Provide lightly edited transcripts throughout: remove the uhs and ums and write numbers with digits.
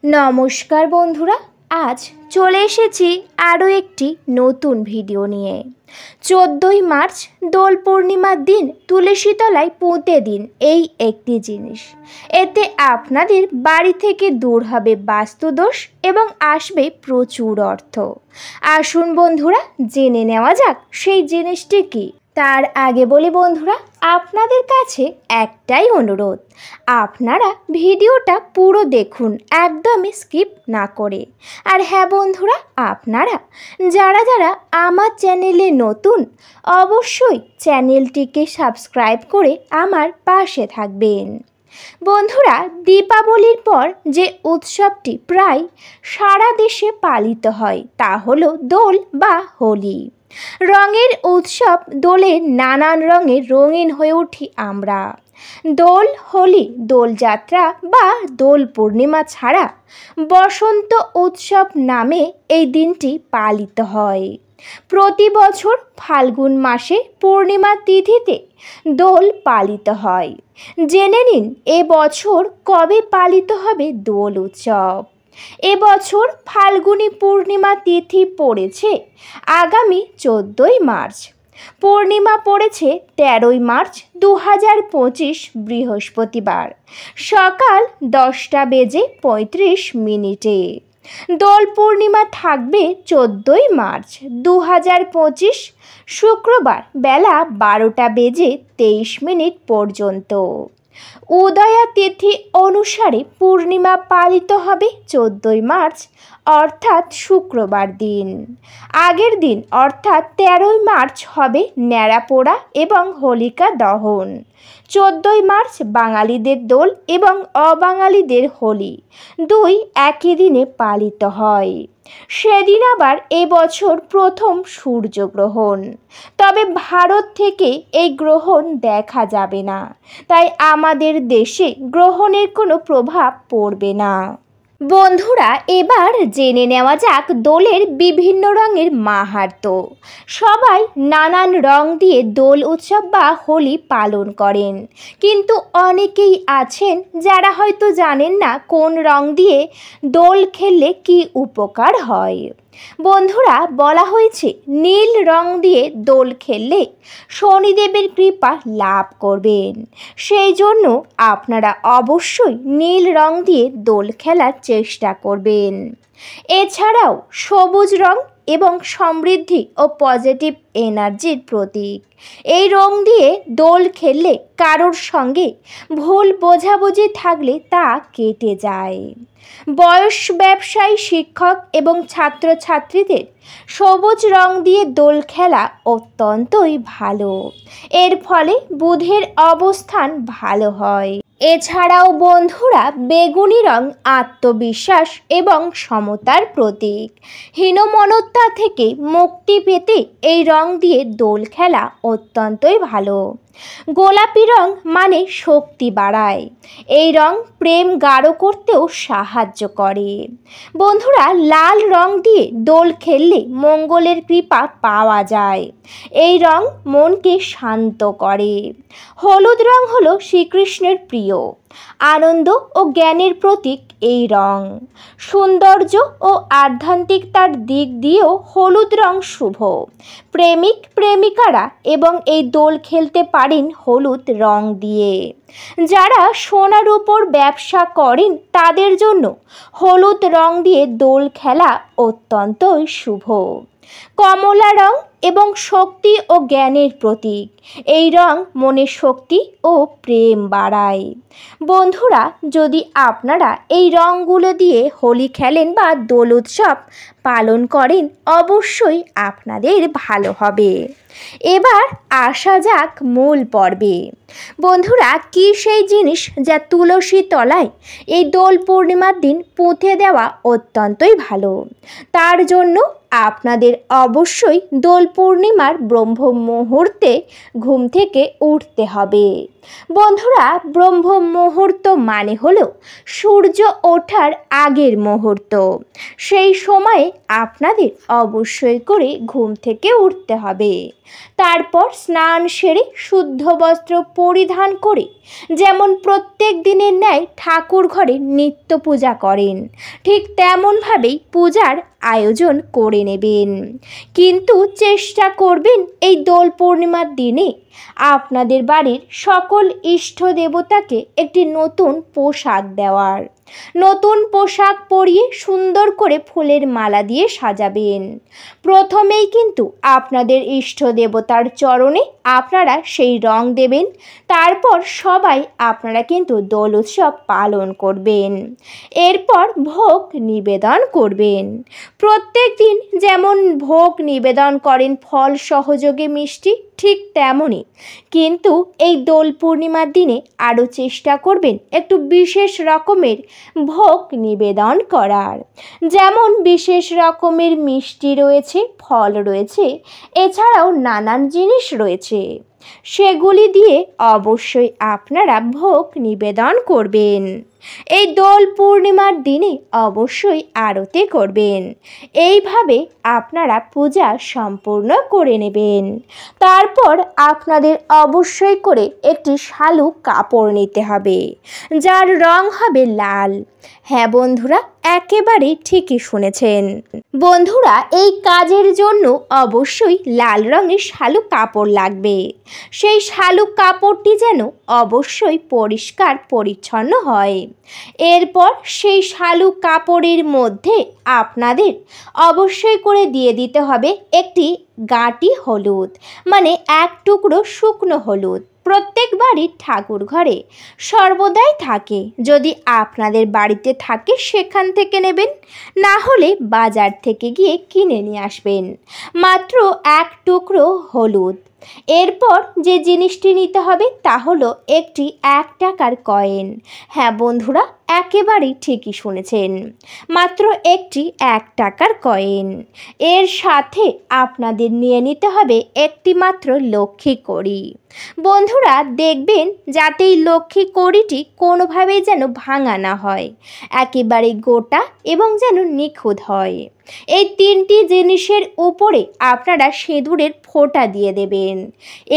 নমস্কার বন্ধুরা, আজ চলে এসেছি আরও একটি নতুন ভিডিও নিয়ে। 14ই মার্চ দোল পূর্ণিমার দিন তুলসী তলায় পুঁতে দিন এই একটি জিনিস। এতে আপনাদের বাড়ি থেকে দূর হবে বাস্তুদোষ এবং আসবে প্রচুর অর্থ। আসুন বন্ধুরা, জেনে নেওয়া যাক সেই জিনিসটি কি। তার আগে বলি বন্ধুরা, আপনাদের কাছে একটাই অনুরোধ, আপনারা ভিডিওটা পুরো দেখুন, একদমই স্কিপ না করে। আর হ্যাঁ বন্ধুরা, আপনারা যারা যারা আমার চ্যানেলে নতুন, অবশ্যই চ্যানেলটিকে সাবস্ক্রাইব করে আমার পাশে থাকবেন। বন্ধুরা, দীপাবলির পর যে উৎসবটি প্রায় সারা দেশে পালিত হয় তা হলো দোল বা হোলি। রঙের উৎসব দোলে নানান রঙের রঙিন হয়ে উঠি আমরা। দোল, হোলি, দোলযাত্রা বা দোল পূর্ণিমা ছাড়া বসন্ত উৎসব নামে এই দিনটি পালিত হয়। প্রতি বছর ফাল্গুন মাসে পূর্ণিমা তিথিতে দোল পালিত হয়। জেনে নিন এবছর কবে পালিত হবে দোল উৎসব। এবছর ফাল্গুনী পূর্ণিমা তিথি পড়েছে আগামী 14ই মার্চ। পূর্ণিমা পড়েছে 13ই মার্চ 2025 বৃহস্পতিবার সকাল 10:35। দোল পূর্ণিমা থাকবে 14ই মার্চ 2025 শুক্রবার বেলা 12:23 পর্যন্ত। উদয়া তিথি অনুসারে পূর্ণিমা পালিত হবে 14ই মার্চ অর্থাৎ শুক্রবার দিন। আগের দিন অর্থাৎ 13ই মার্চ হবে ন্যাড়া পোড়া এবং হোলিকা দহন। 14ই মার্চ বাঙালিদের দোল এবং অবাঙালিদের হোলি দুই একই দিনে পালিত হয়। সেদিন আবার এবছর প্রথম সূর্যগ্রহণ। তবে ভারত থেকে এই গ্রহণ দেখা যাবে না, তাই আমাদের দেশে গ্রহণের কোনো প্রভাব পড়বে না। বন্ধুরা, এবার জেনে নেওয়া যাক দোলের বিভিন্ন রঙের মাহাত্ম্য। সবাই নানান রং দিয়ে দোল উৎসব বা হোলি পালন করেন, কিন্তু অনেকেই আছেন যারা হয়তো জানেন না কোন রং দিয়ে দোল খেললে কি উপকার হয়। বন্ধুরা, বলা হয়েছে নীল রং দিয়ে দোল খেললে শনিদেবের কৃপা লাভ করবেন। সেই জন্য আপনারা অবশ্যই নীল রং দিয়ে দোল খেলার চেষ্টা করবেন। এছাড়াও সবুজ রং এবং সমৃদ্ধি ও পজিটিভ এনার্জির প্রতীক। এই রং দিয়ে দোল খেললে কারোর সঙ্গে ভুল বোঝাবুঝি থাকলে তা কেটে যায়। বয়স ব্যবসায়ী, শিক্ষক এবং ছাত্রছাত্রীদের সবুজ রং দিয়ে দোল খেলা অত্যন্তই ভালো। এর ফলে বুধের অবস্থান ভালো হয়। এছাড়াও বন্ধুরা, বেগুনি রং আত্মবিশ্বাস এবং সমতার প্রতীক। হীনমন্যতা থেকে মুক্তি পেতে এই রং দিয়ে দোল খেলা অত্যন্তই ভালো। গোলাপি রং মানে শক্তি বাড়ায়। এই রং প্রেম গাঢ় করতেও সাহায্য করে। বন্ধুরা, লাল রং দিয়ে দোল খেললে মঙ্গলের কৃপা পাওয়া যায়। এই রং মনকে শান্ত করে। হলুদ রং হলো শ্রীকৃষ্ণের প্রিয়, আনন্দ ও জ্ঞানের প্রতীক। এই রং সৌন্দর্য ও আধ্যাত্মিকতার দিক দিয়েও হলুদ রং শুভ। প্রেমিক প্রেমিকারা এবং এই দোল খেলতে পারেন হলুদ রং দিয়ে। যারা সোনার উপর ব্যবসা করেন তাদের জন্য হলুদ রং দিয়ে দোল খেলা অত্যন্তই শুভ। কমলা রং এবং শক্তি ও জ্ঞানের প্রতীক। এই রং মনে শক্তি ও প্রেম বাড়ায়। বন্ধুরা, যদি আপনারা এই রঙগুলো দিয়ে হোলি খেলেন বা দোল উৎসব পালন করেন, অবশ্যই আপনাদের ভালো হবে। এবার আসা যাক মূল পর্বে। বন্ধুরা, কি সেই জিনিস যা তুলসী তলায় এই দোল পূর্ণিমার দিন পুঁতে দেওয়া অত্যন্তই ভালো। তার জন্য আপনাদের অবশ্যই দোল পূর্ণিমার ব্রহ্ম মুহূর্তে ঘুম থেকে উঠতে হবে। বন্ধুরা, ব্রহ্ম মুহূর্ত মানে হলো সূর্য ওঠার আগের মুহূর্ত। সেই সময়ে আপনাদের অবশ্যই করে ঘুম থেকে উঠতে হবে। তারপর স্নান সেরে শুদ্ধ বস্ত্র পরিধান করে যেমন প্রত্যেক দিনের ন্যায় ঠাকুর ঘরে নিত্য পূজা করেন, ঠিক তেমনভাবেই পূজার আয়োজন করে নেবেন। কিন্তু চেষ্টা করবেন এই দোল পূর্ণিমার দিনে আপনাদের বাড়ির সকল ইষ্ট দেবতাকে একটি নতুন পোশাক দেওয়ার। নতুন পোশাক পরিয়ে সুন্দর করে ফুলের মালা দিয়ে সাজাবেন। প্রথমেই কিন্তু আপনাদের ইষ্ট দেবতার চরণে আপনারা সেই রং দেবেন। তারপর সবাই আপনারা কিন্তু দোল উৎসব পালন করবেন। এরপর ভোগ নিবেদন করবেন। প্রত্যেক দিন যেমন ভোগ নিবেদন করেন ফল সহযোগে মিষ্টি, ঠিক তেমনই কিন্তু এই দোল পূর্ণিমার দিনে আরও চেষ্টা করবেন একটু বিশেষ রকমের ভোগ নিবেদন করার। যেমন বিশেষ রকমের মিষ্টি রয়েছে, ফল রয়েছে, এছাড়াও নানান জিনিস রয়েছে, সেগুলি দিয়ে অবশ্যই আপনারা ভোগ নিবেদন করবেন। এই দোল পূর্ণিমার দিনে অবশ্যই আরতি করবেন। এইভাবে আপনারা পূজা সম্পূর্ণ করে নেবেন। তারপর আপনাদের অবশ্যই করে একটি শালুক কাপড় নিতে হবে, যার রং হবে লাল। হ্যাঁ বন্ধুরা, একেবারেই ঠিকই শুনেছেন। বন্ধুরা, এই কাজের জন্য অবশ্যই লাল রঙের শালুক কাপড় লাগবে। সেই শালুক কাপড়টি যেন অবশ্যই পরিষ্কার পরিচ্ছন্ন হয়। এরপর সেই শালুক কাপড়ের মধ্যে আপনাদের অবশ্যই করে দিয়ে দিতে হবে একটি গাঁটি হলুদ, মানে এক টুকরো শুকনো হলুদ। প্রত্যেক বাড়ির ঠাকুর ঘরে সর্বদাই থাকে, যদি আপনাদের বাড়িতে থাকে সেখান থেকে নেবেন, না হলে বাজার থেকে গিয়ে কিনে নিয়ে আসবেন। মাত্র এক টুকরো হলুদ। এরপর যে জিনিসটি নিতে হবে তা হলো একটি 1 টাকার কয়েন। হ্যাঁ বন্ধুরা, একেবারেই ঠিকই শুনেছেন, মাত্র একটি 1 টাকার কয়েন। এর সাথে আপনাদের নিয়ে নিতে হবে একটি মাত্র লক্ষ্মী কড়ি। বন্ধুরা, দেখবেন যাতে এই লক্ষ্মী কড়িটি কোনোভাবেই যেন ভাঙা না হয়, একেবারে গোটা এবং যেন নিখুঁত হয়। এই 3টি জিনিসের উপরে আপনারা সিঁদুরের ফোঁটা দিয়ে দেবেন।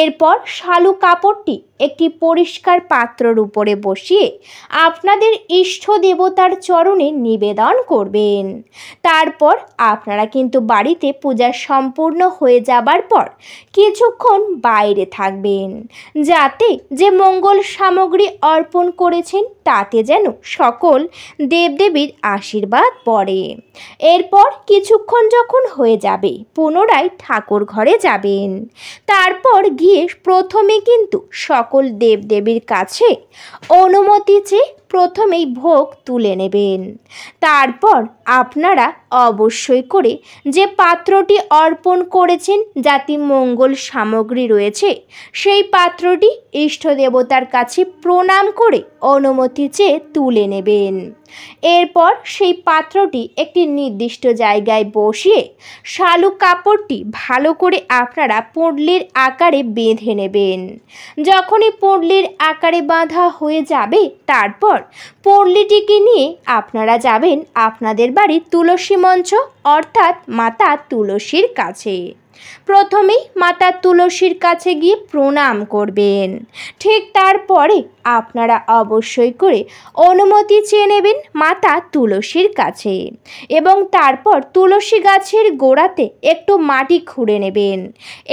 এরপর শালুক কাপড়টি একটি পরিষ্কার পাত্রর উপরে বসিয়ে আপনাদের ইষ্ট দেবতার চরণে নিবেদন করবেন। তারপর আপনারা কিন্তু বাড়িতে পূজা সম্পূর্ণ হয়ে যাবার পর কিছুক্ষণ বাইরে থাকবেন, যাতে যে মঙ্গল সামগ্রী অর্পণ করেছেন তাতে যেন সকল দেবদেবীর আশীর্বাদ পড়ে। এরপর কিছুক্ষণ যখন হয়ে যাবে পুনরায় ঠাকুর ঘরে যাবেন। তারপর গিয়ে প্রথমে কিন্তু সকল দেবদেবীর কাছে অনুমতি চেয়ে প্রথমেই ভোগ তুলে নেবেন। তারপর আপনারা অবশ্যই করে যে পাত্রটি অর্পণ করেছেন যাতে মঙ্গল সামগ্রী রয়েছে, সেই পাত্রটি ইষ্ট দেবতার কাছে প্রণাম করে অনুমতি চেয়ে তুলে নেবেন। এরপর সেই পাত্রটি একটি নির্দিষ্ট জায়গায় বসিয়ে শালুক কাপড়টি ভালো করে আপনারা পুঁটলির আকারে বেঁধে নেবেন। যখনই পুঁটলির আকারে বাঁধা হয়ে যাবে, তারপর পুঁটলিটিকে নিয়ে আপনারা যাবেন আপনাদের বাড়ির তুলসী মঞ্চ অর্থাৎ মাতা তুলসীর কাছে। প্রথমেই মাতা তুলসীর কাছে গিয়ে প্রণাম করবেন। ঠিক তারপরে আপনারা অবশ্যই করে অনুমতি চেয়ে নেবেন মাতা তুলসীর কাছে এবং তারপর তুলসী গাছের গোড়াতে একটু মাটি খুঁড়ে নেবেন।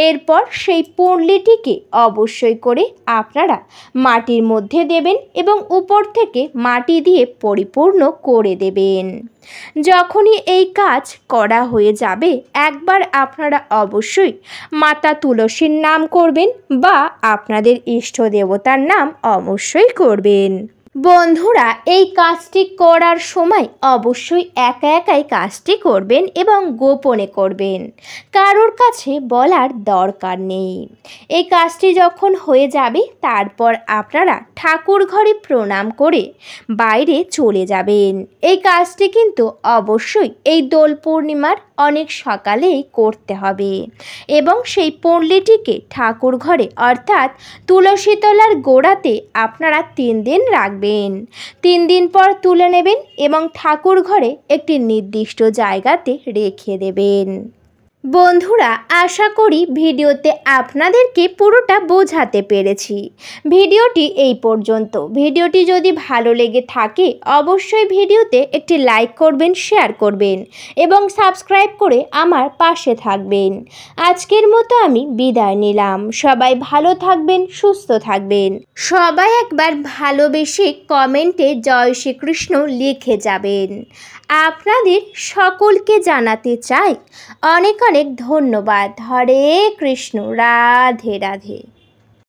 এরপর সেই পুঁটলিটিকে অবশ্যই করে আপনারা মাটির মধ্যে দেবেন এবং উপর থেকে মাটি দিয়ে পরিপূর্ণ করে দেবেন। যখনই এই কাজ করা হয়ে যাবে, একবার আপনারা অবশ্যই মাতা তুলসীর নাম করবেন বা আপনাদের ইষ্ট দেবতার নাম অবশ্যই করবেন। বন্ধুরা, এই কাজটি করার সময় অবশ্যই একা একাই কাজটি করবেন এবং গোপনে করবেন, কারোর কাছে বলার দরকার নেই। এই কাজটি যখন হয়ে যাবে তারপর আপনারা ঠাকুর ঘরে প্রণাম করে বাইরে চলে যাবেন। এই কাজটি কিন্তু অবশ্যই এই দোল পূর্ণিমার অনেক সকালেই করতে হবে এবং সেই পণ্ডিটিকে ঠাকুর ঘরে অর্থাৎ তুলসী তলার গোড়াতে আপনারা 3 দিন রাখবেন। 3 দিন পর তুলে নেবেন এবং ঠাকুর ঘরে একটি নির্দিষ্ট জায়গাতে রেখে দেবেন। বন্ধুরা, আশা করি ভিডিওতে আপনাদেরকে পুরোটা বোঝাতে পেরেছি। ভিডিওটি এই পর্যন্ত। ভিডিওটি যদি ভালো লেগে থাকে অবশ্যই ভিডিওতে একটি লাইক করবেন, শেয়ার করবেন এবং সাবস্ক্রাইব করে আমার পাশে থাকবেন। আজকের মতো আমি বিদায় নিলাম। সবাই ভালো থাকবেন, সুস্থ থাকবেন। সবাই একবার ভালোবেসে কমেন্টে জয় শ্রীকৃষ্ণ লিখে যাবেন। আপনাদের সকলকে জানাতে চাই অনেক অনেক ধন্যবাদ। হরে কৃষ্ণ, রাধে রাধে।